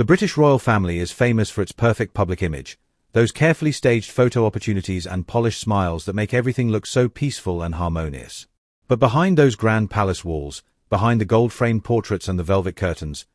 The British royal family is famous for its perfect public image, those carefully staged photo opportunities and polished smiles that make everything look so peaceful and harmonious. But behind those grand palace walls, behind the gold-framed portraits and the velvet curtains,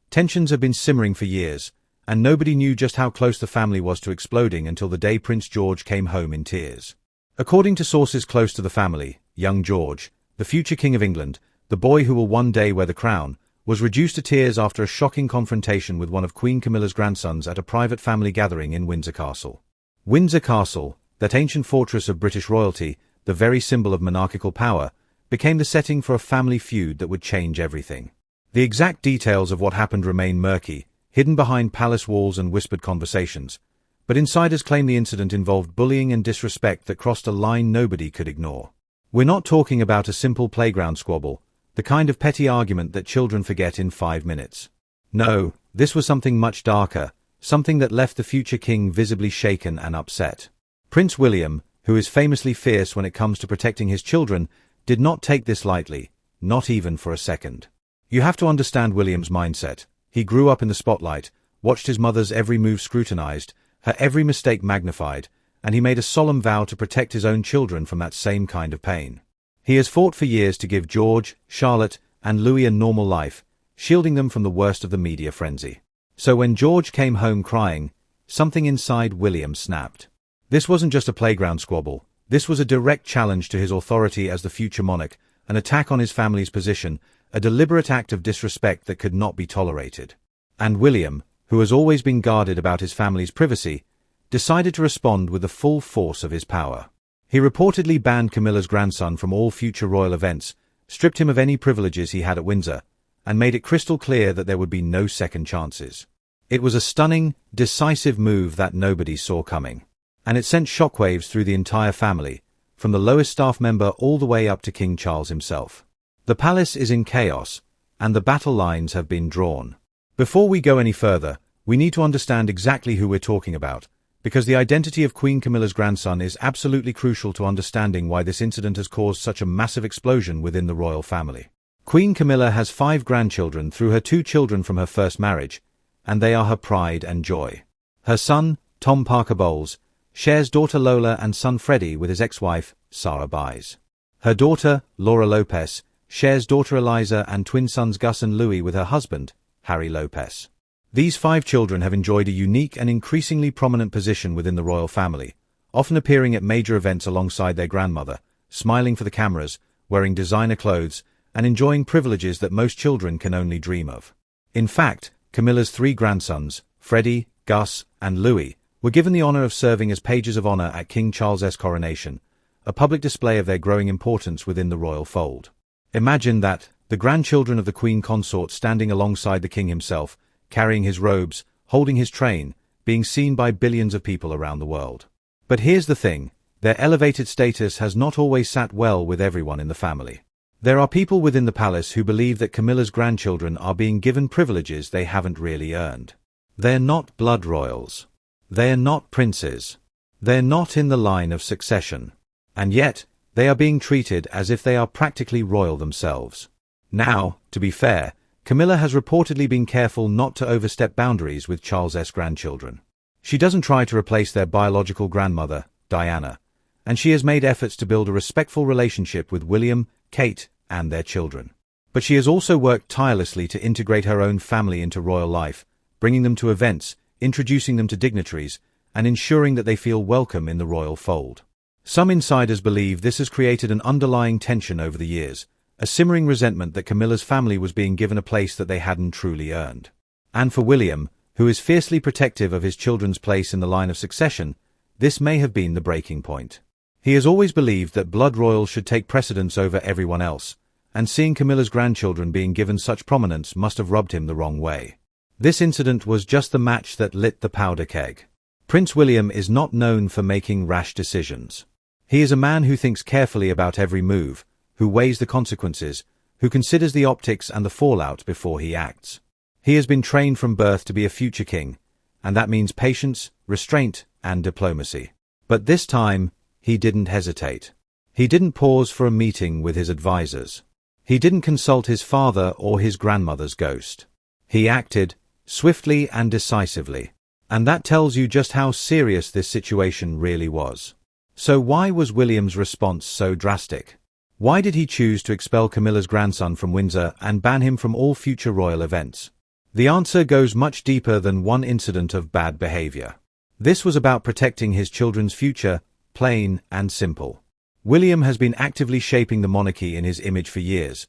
tensions have been simmering for years, and nobody knew just how close the family was to exploding until the day Prince George came home in tears. According to sources close to the family, young George, the future King of England, the boy who will one day wear the crown, was reduced to tears after a shocking confrontation with one of Queen Camilla's grandsons at a private family gathering in Windsor Castle. Windsor Castle, that ancient fortress of British royalty, the very symbol of monarchical power, became the setting for a family feud that would change everything. The exact details of what happened remain murky, hidden behind palace walls and whispered conversations, but insiders claim the incident involved bullying and disrespect that crossed a line nobody could ignore. We're not talking about a simple playground squabble, the kind of petty argument that children forget in 5 minutes. No, this was something much darker, something that left the future king visibly shaken and upset. Prince William, who is famously fierce when it comes to protecting his children, did not take this lightly, not even for a second. You have to understand William's mindset. He grew up in the spotlight, watched his mother's every move scrutinized, her every mistake magnified, and he made a solemn vow to protect his own children from that same kind of pain. He has fought for years to give George, Charlotte, and Louis a normal life, shielding them from the worst of the media frenzy. So when George came home crying, something inside William snapped. This wasn't just a playground squabble. This was a direct challenge to his authority as the future monarch, an attack on his family's position, a deliberate act of disrespect that could not be tolerated. And William, who has always been guarded about his family's privacy, decided to respond with the full force of his power. He reportedly banned Camilla's grandson from all future royal events, stripped him of any privileges he had at Windsor, and made it crystal clear that there would be no second chances. It was a stunning, decisive move that nobody saw coming. And it sent shockwaves through the entire family, from the lowest staff member all the way up to King Charles himself. The palace is in chaos, and the battle lines have been drawn. Before we go any further, we need to understand exactly who we're talking about, because the identity of Queen Camilla's grandson is absolutely crucial to understanding why this incident has caused such a massive explosion within the royal family. Queen Camilla has 5 grandchildren through her 2 children from her first marriage, and they are her pride and joy. Her son, Tom Parker Bowles, shares daughter Lola and son Freddie with his ex-wife, Sarah Baez. Her daughter, Laura Lopez, shares daughter Eliza and twin sons Gus and Louis with her husband, Harry Lopez. These 5 children have enjoyed a unique and increasingly prominent position within the royal family, often appearing at major events alongside their grandmother, smiling for the cameras, wearing designer clothes, and enjoying privileges that most children can only dream of. In fact, Camilla's 3 grandsons, Freddie, Gus, and Louis, were given the honor of serving as pages of honor at King Charles's coronation, a public display of their growing importance within the royal fold. Imagine that, the grandchildren of the Queen Consort standing alongside the King himself, carrying his robes, holding his train, being seen by billions of people around the world. But here's the thing, their elevated status has not always sat well with everyone in the family. There are people within the palace who believe that Camilla's grandchildren are being given privileges they haven't really earned. They're not blood royals. They're not princes. They're not in the line of succession. And yet, they are being treated as if they are practically royal themselves. Now, to be fair, Camilla has reportedly been careful not to overstep boundaries with Charles's grandchildren. She doesn't try to replace their biological grandmother, Diana, and she has made efforts to build a respectful relationship with William, Kate, and their children. But she has also worked tirelessly to integrate her own family into royal life, bringing them to events, introducing them to dignitaries, and ensuring that they feel welcome in the royal fold. Some insiders believe this has created an underlying tension over the years, a simmering resentment that Camilla's family was being given a place that they hadn't truly earned. And for William, who is fiercely protective of his children's place in the line of succession, this may have been the breaking point. He has always believed that blood royals should take precedence over everyone else, and seeing Camilla's grandchildren being given such prominence must have rubbed him the wrong way. This incident was just the match that lit the powder keg. Prince William is not known for making rash decisions. He is a man who thinks carefully about every move, who weighs the consequences, who considers the optics and the fallout before he acts. He has been trained from birth to be a future king, and that means patience, restraint, and diplomacy. But this time, he didn't hesitate. He didn't pause for a meeting with his advisors. He didn't consult his father or his grandmother's ghost. He acted, swiftly and decisively. And that tells you just how serious this situation really was. So why was William's response so drastic? Why did he choose to expel Camilla's grandson from Windsor and ban him from all future royal events? The answer goes much deeper than one incident of bad behavior. This was about protecting his children's future, plain and simple. William has been actively shaping the monarchy in his image for years,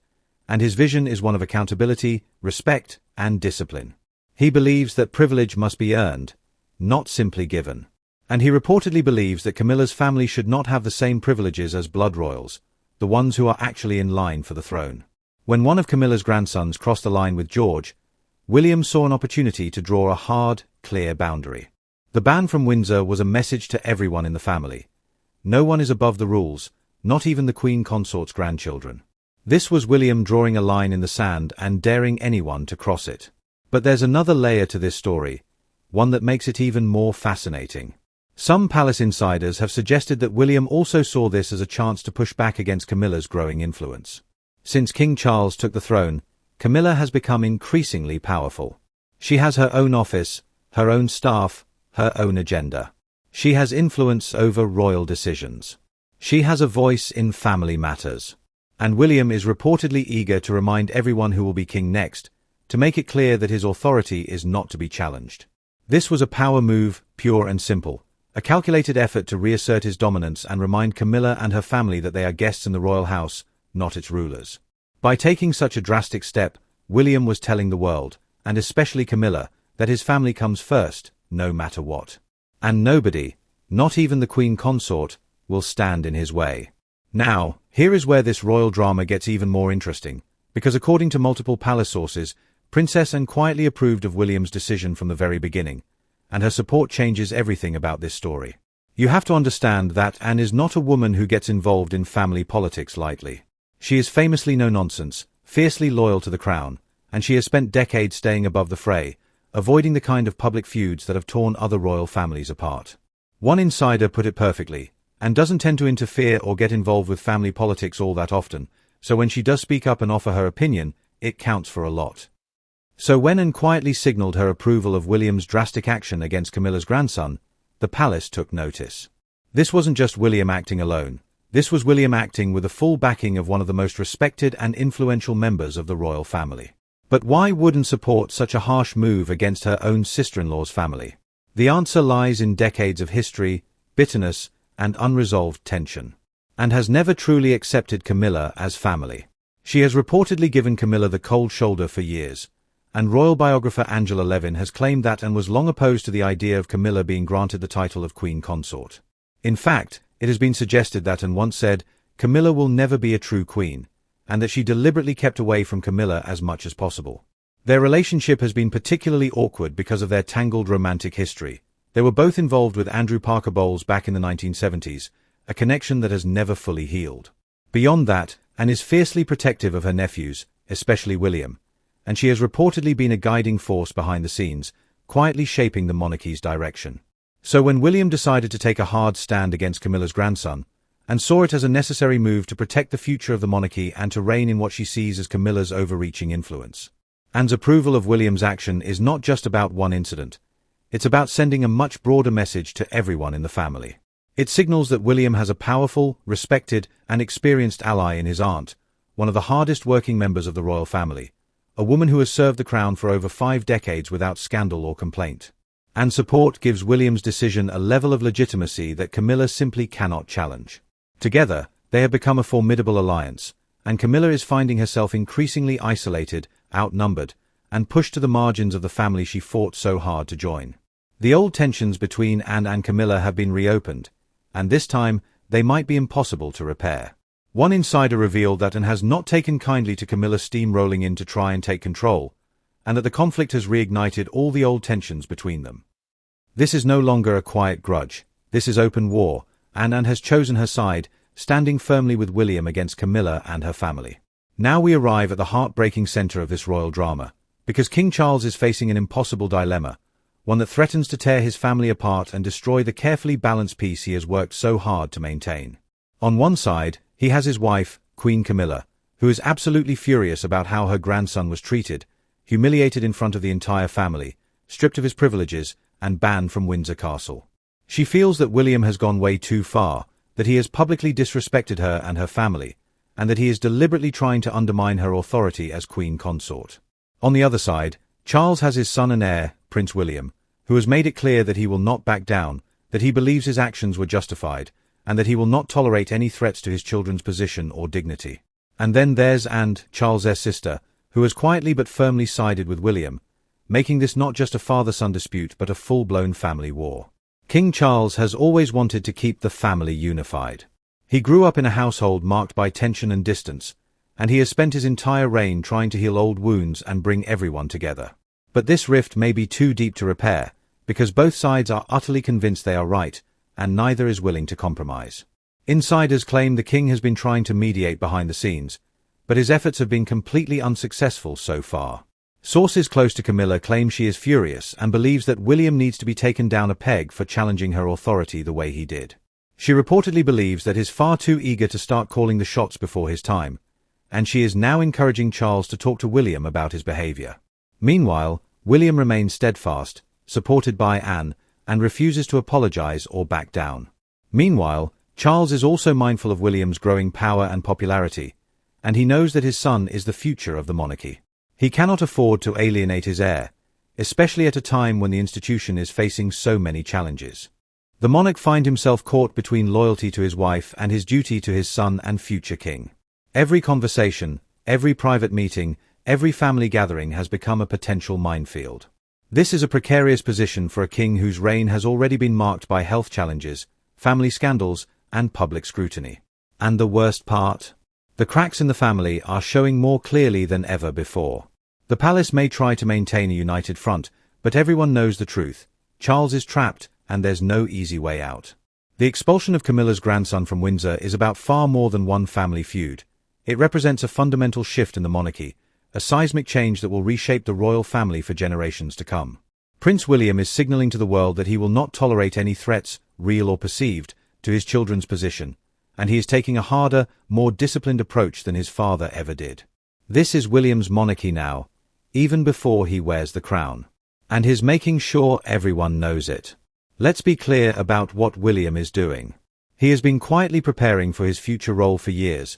and his vision is one of accountability, respect, and discipline. He believes that privilege must be earned, not simply given. And he reportedly believes that Camilla's family should not have the same privileges as blood royals, the ones who are actually in line for the throne. When one of Camilla's grandsons crossed the line with George, William saw an opportunity to draw a hard, clear boundary. The ban from Windsor was a message to everyone in the family. No one is above the rules, not even the Queen Consort's grandchildren. This was William drawing a line in the sand and daring anyone to cross it. But there's another layer to this story, one that makes it even more fascinating. Some palace insiders have suggested that William also saw this as a chance to push back against Camilla's growing influence. Since King Charles took the throne, Camilla has become increasingly powerful. She has her own office, her own staff, her own agenda. She has influence over royal decisions. She has a voice in family matters. And William is reportedly eager to remind everyone who will be king next, to make it clear that his authority is not to be challenged. This was a power move, pure and simple, a calculated effort to reassert his dominance and remind Camilla and her family that they are guests in the royal house, not its rulers. By taking such a drastic step, William was telling the world, and especially Camilla, that his family comes first, no matter what. And nobody, not even the Queen Consort, will stand in his way. Now, here is where this royal drama gets even more interesting, because according to multiple palace sources, Princess Anne quietly approved of William's decision from the very beginning, and her support changes everything about this story. You have to understand that Anne is not a woman who gets involved in family politics lightly. She is famously no-nonsense, fiercely loyal to the crown, and she has spent decades staying above the fray, avoiding the kind of public feuds that have torn other royal families apart. One insider put it perfectly, Anne doesn't tend to interfere or get involved with family politics all that often, so when she does speak up and offer her opinion, it counts for a lot. So when Anne quietly signaled her approval of William's drastic action against Camilla's grandson, the palace took notice. This wasn't just William acting alone. This was William acting with the full backing of one of the most respected and influential members of the royal family. But why would Anne support such a harsh move against her own sister-in-law's family? The answer lies in decades of history, bitterness, and unresolved tension. Anne has never truly accepted Camilla as family. She has reportedly given Camilla the cold shoulder for years, and royal biographer Angela Levin has claimed that Anne was long opposed to the idea of Camilla being granted the title of Queen Consort. In fact, it has been suggested that Anne once said, Camilla will never be a true queen, and that she deliberately kept away from Camilla as much as possible. Their relationship has been particularly awkward because of their tangled romantic history. They were both involved with Andrew Parker Bowles back in the 1970s, a connection that has never fully healed. Beyond that, Anne is fiercely protective of her nephews, especially William, and she has reportedly been a guiding force behind the scenes, quietly shaping the monarchy's direction. So when William decided to take a hard stand against Camilla's grandson, Anne saw it as a necessary move to protect the future of the monarchy and to rein in what she sees as Camilla's overreaching influence. Anne's approval of William's action is not just about one incident. It's about sending a much broader message to everyone in the family. It signals that William has a powerful, respected, and experienced ally in his aunt, one of the hardest working members of the royal family, a woman who has served the crown for over 5 decades without scandal or complaint. Anne's support gives William's decision a level of legitimacy that Camilla simply cannot challenge. Together, they have become a formidable alliance, and Camilla is finding herself increasingly isolated, outnumbered, and pushed to the margins of the family she fought so hard to join. The old tensions between Anne and Camilla have been reopened, and this time, they might be impossible to repair. One insider revealed that Anne has not taken kindly to Camilla steamrolling in to try and take control, and that the conflict has reignited all the old tensions between them. This is no longer a quiet grudge. This is open war, and Anne has chosen her side, standing firmly with William against Camilla and her family. Now we arrive at the heartbreaking center of this royal drama, because King Charles is facing an impossible dilemma, one that threatens to tear his family apart and destroy the carefully balanced peace he has worked so hard to maintain. On one side, he has his wife, Queen Camilla, who is absolutely furious about how her grandson was treated, humiliated in front of the entire family, stripped of his privileges, and banned from Windsor Castle. She feels that William has gone way too far, that he has publicly disrespected her and her family, and that he is deliberately trying to undermine her authority as Queen Consort. On the other side, Charles has his son and heir, Prince William, who has made it clear that he will not back down, that he believes his actions were justified, and that he will not tolerate any threats to his children's position or dignity. And then there's Anne, Charles's sister, who has quietly but firmly sided with William, making this not just a father-son dispute but a full-blown family war. King Charles has always wanted to keep the family unified. He grew up in a household marked by tension and distance, and he has spent his entire reign trying to heal old wounds and bring everyone together. But this rift may be too deep to repair, because both sides are utterly convinced they are right, and neither is willing to compromise. Insiders claim the king has been trying to mediate behind the scenes, but his efforts have been completely unsuccessful so far. Sources close to Camilla claim she is furious and believes that William needs to be taken down a peg for challenging her authority the way he did. She reportedly believes that he is far too eager to start calling the shots before his time, and she is now encouraging Charles to talk to William about his behavior. Meanwhile, William remains steadfast, supported by Anne, and refuses to apologize or back down. Meanwhile, Charles is also mindful of William's growing power and popularity, and he knows that his son is the future of the monarchy. He cannot afford to alienate his heir, especially at a time when the institution is facing so many challenges. The monarch finds himself caught between loyalty to his wife and his duty to his son and future king. Every conversation, every private meeting, every family gathering has become a potential minefield. This is a precarious position for a king whose reign has already been marked by health challenges, family scandals, and public scrutiny. And the worst part? The cracks in the family are showing more clearly than ever before. The palace may try to maintain a united front, but everyone knows the truth. Charles is trapped, and there's no easy way out. The expulsion of Camilla's grandson from Windsor is about far more than one family feud. It represents a fundamental shift in the monarchy, a seismic change that will reshape the royal family for generations to come. Prince William is signaling to the world that he will not tolerate any threats, real or perceived, to his children's position, and he is taking a harder, more disciplined approach than his father ever did. This is William's monarchy now, even before he wears the crown. And he's making sure everyone knows it. Let's be clear about what William is doing. He has been quietly preparing for his future role for years,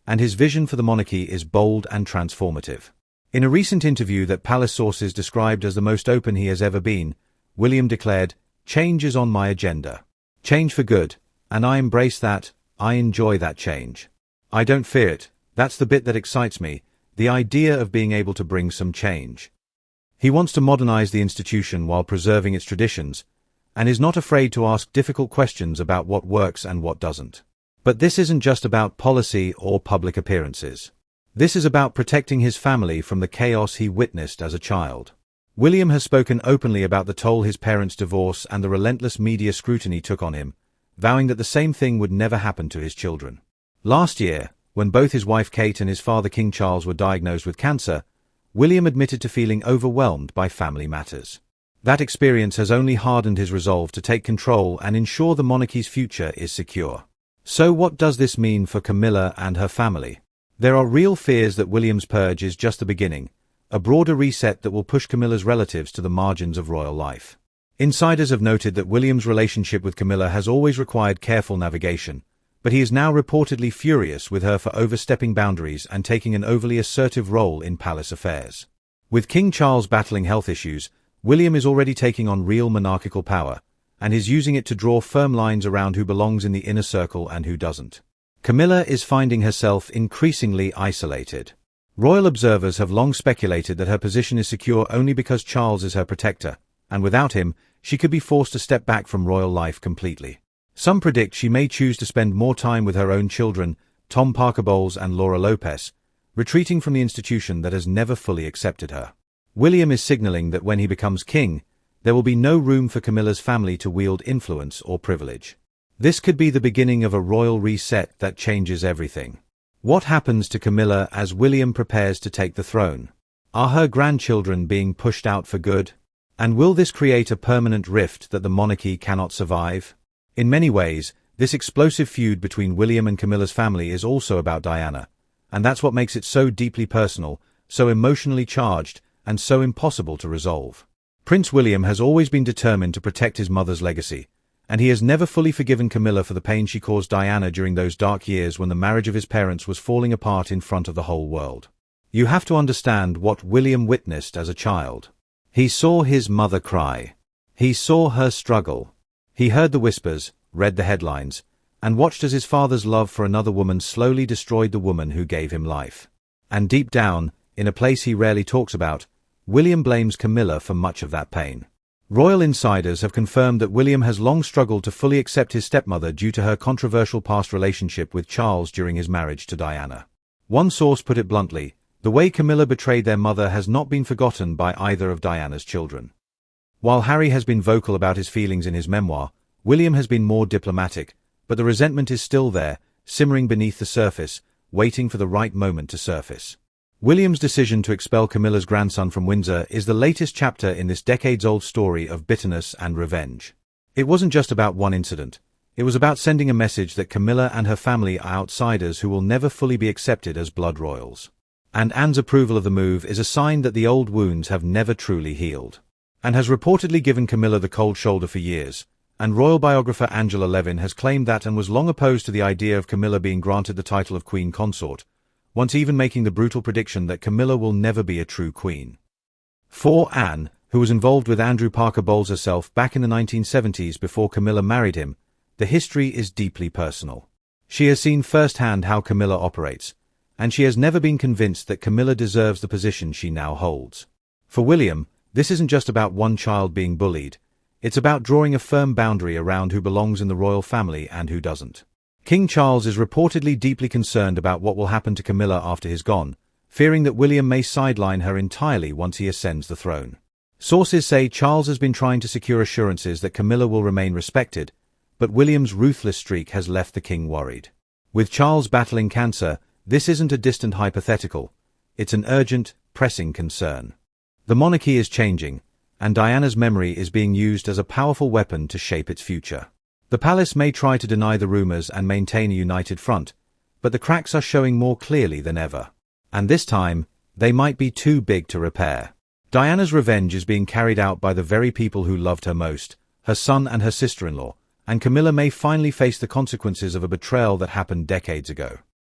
and his vision for the monarchy is bold and transformative. In a recent interview that palace sources described as the most open he has ever been, William declared, "Change is on my agenda. Change for good, and I embrace that. I enjoy that change. I don't fear it. That's the bit that excites me, the idea of being able to bring some change." He wants to modernize the institution while preserving its traditions, and is not afraid to ask difficult questions about what works and what doesn't. But this isn't just about policy or public appearances. This is about protecting his family from the chaos he witnessed as a child. William has spoken openly about the toll his parents' divorce and the relentless media scrutiny took on him, vowing that the same thing would never happen to his children. Last year, when both his wife Kate and his father King Charles were diagnosed with cancer, William admitted to feeling overwhelmed by family matters. That experience has only hardened his resolve to take control and ensure the monarchy's future is secure. So what does this mean for Camilla and her family? There are real fears that William's purge is just the beginning, a broader reset that will push Camilla's relatives to the margins of royal life. Insiders have noted that William's relationship with Camilla has always required careful navigation, but he is now reportedly furious with her for overstepping boundaries and taking an overly assertive role in palace affairs. With King Charles battling health issues, William is already taking on real monarchical power, and is using it to draw firm lines around who belongs in the inner circle and who doesn't. Camilla is finding herself increasingly isolated. Royal observers have long speculated that her position is secure only because Charles is her protector, and without him, she could be forced to step back from royal life completely. Some predict she may choose to spend more time with her own children, Tom Parker Bowles and Laura Lopez, retreating from the institution that has never fully accepted her. William is signaling that when he becomes king, there will be no room for Camilla's family to wield influence or privilege. This could be the beginning of a royal reset that changes everything. What happens to Camilla as William prepares to take the throne? Are her grandchildren being pushed out for good? And will this create a permanent rift that the monarchy cannot survive? In many ways, this explosive feud between William and Camilla's family is also about Diana, and that's what makes it so deeply personal, so emotionally charged, and so impossible to resolve. Prince William has always been determined to protect his mother's legacy, and he has never fully forgiven Camilla for the pain she caused Diana during those dark years when the marriage of his parents was falling apart in front of the whole world. You have to understand what William witnessed as a child. He saw his mother cry. He saw her struggle. He heard the whispers, read the headlines, and watched as his father's love for another woman slowly destroyed the woman who gave him life. And deep down, in a place he rarely talks about, William blames Camilla for much of that pain. Royal insiders have confirmed that William has long struggled to fully accept his stepmother due to her controversial past relationship with Charles during his marriage to Diana. One source put it bluntly, the way Camilla betrayed their mother has not been forgotten by either of Diana's children. While Harry has been vocal about his feelings in his memoir, William has been more diplomatic, but the resentment is still there, simmering beneath the surface, waiting for the right moment to surface. William's decision to expel Camilla's grandson from Windsor is the latest chapter in this decades-old story of bitterness and revenge. It wasn't just about one incident. It was about sending a message that Camilla and her family are outsiders who will never fully be accepted as blood royals. And Anne's approval of the move is a sign that the old wounds have never truly healed. Anne has reportedly given Camilla the cold shoulder for years, and royal biographer Angela Levin has claimed that and was long opposed to the idea of Camilla being granted the title of Queen Consort, once even making the brutal prediction that Camilla will never be a true queen. For Anne, who was involved with Andrew Parker Bowles herself back in the 1970s before Camilla married him, the history is deeply personal. She has seen firsthand how Camilla operates, and she has never been convinced that Camilla deserves the position she now holds. For William, this isn't just about one child being bullied, it's about drawing a firm boundary around who belongs in the royal family and who doesn't. King Charles is reportedly deeply concerned about what will happen to Camilla after he's gone, fearing that William may sideline her entirely once he ascends the throne. Sources say Charles has been trying to secure assurances that Camilla will remain respected, but William's ruthless streak has left the king worried. With Charles battling cancer, this isn't a distant hypothetical, it's an urgent, pressing concern. The monarchy is changing, and Diana's memory is being used as a powerful weapon to shape its future. The palace may try to deny the rumors and maintain a united front, but the cracks are showing more clearly than ever. And this time, they might be too big to repair. Diana's revenge is being carried out by the very people who loved her most, her son and her sister-in-law, and Camilla may finally face the consequences of a betrayal that happened decades ago.